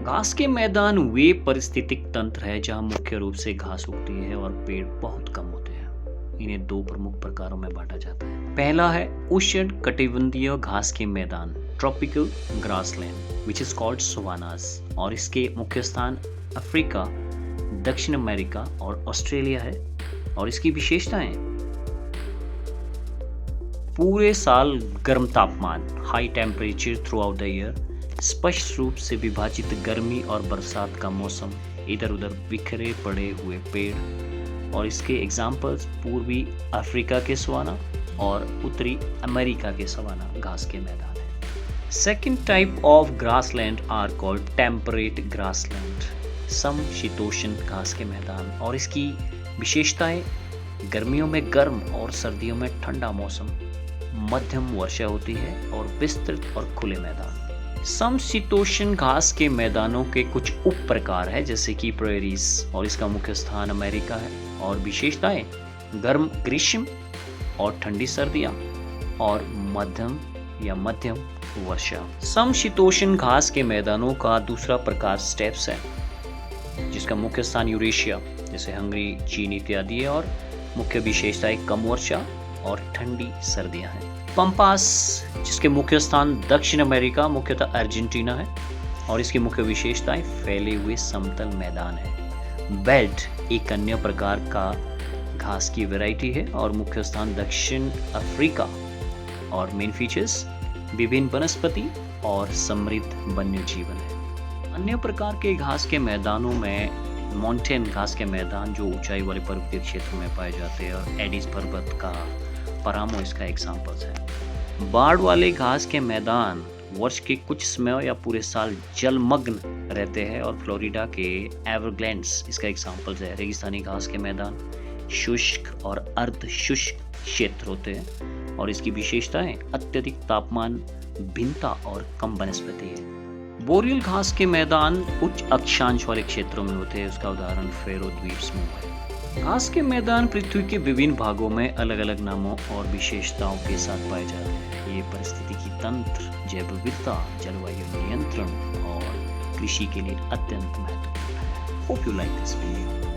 घास के मैदान वे पारिस्थितिक तंत्र है जहां मुख्य रूप से घास उगती है और पेड़ बहुत कम होते हैं। इन्हें दो प्रमुख प्रकारों में बांटा जाता है। पहला है उष्ण कटिबंधीय घास के मैदान, tropical grassland which is called savannas, और इसके मुख्य स्थान अफ्रीका, दक्षिण अमेरिका और ऑस्ट्रेलिया है। और इसकी विशेषताएं पूरे साल गर्म तापमान, high temperature through out the year, स्पष्ट रूप से विभाजित गर्मी और बरसात का मौसम, इधर उधर बिखरे पड़े हुए पेड़। और इसके एग्जाम्पल्स पूर्वी अफ्रीका के सवाना और उत्तरी अमेरिका के सवाना घास के मैदान है। Second type of grassland are called temperate grassland, समशीतोष्ण घास के मैदान। और इसकी विशेषताएं गर्मियों में गर्म और सर्दियों में ठंडा मौसम, मध्यम वर्षा होती है और विस्तृत और खुले मैदान। समशीतोष्ण घास के मैदानों के कुछ उप प्रकार है जैसे कि प्रेरीज, और इसका मुख्य स्थान अमेरिका है। और विशेषताएं गर्म ग्रीष्म और ठंडी सर्दियां और मध्यम वर्षा। समशीतोष्ण घास के मैदानों का दूसरा प्रकार स्टेप्स है जिसका मुख्य स्थान यूरेशिया जैसे हंगरी, चीन इत्यादि है। और मुख्य विशेषताएं कम वर्षा और ठंडी सर्दियां हैं। पंपास जिसके मुख्य स्थान दक्षिण अमेरिका, मुख्यतः अर्जेंटीना है। और इसकी मुख्य विशेषताएं फैले हुए समतल मैदान है। बेल्ट एक अन्य प्रकार का घास की वैरायटी है और मुख्य स्थान दक्षिण अफ्रीका। और मेन फीचर्स विभिन्न वनस्पति और समृद्ध वन्य जीवन है। अन्य प्रकार के घास के मैदानों में माउंटेन घास के मैदान जो ऊंचाई वाले पर्वतीय क्षेत्र में पाए जाते हैं, और एडिस पर्वत का परामो इसका एग्जाम्पल्स है। बाढ़ वाले घास के मैदान वर्ष के कुछ समय या पूरे साल जलमग्न रहते हैं, और फ्लोरिडा के एवरग्लैंड्स इसका एग्जाम्पल्स है। रेगिस्तानी घास के मैदान शुष्क और अर्ध शुष्क क्षेत्र होते हैं, और इसकी विशेषताएं अत्यधिक तापमान, भिन्नता और कम वनस्पति है। बोरियल घास के मैदान उच्च अक्षांश वाले क्षेत्रों में होते हैं, उसका उदाहरण फेरो द्वीप समूह है। घास के मैदान पृथ्वी के विभिन्न भागों में अलग अलग नामों और विशेषताओं के साथ पाए जाते हैं। ये पारिस्थितिकी तंत्र, जैव विविधता, जलवायु नियंत्रण और कृषि के लिए अत्यंत महत्वपूर्ण है। Hope you like this video.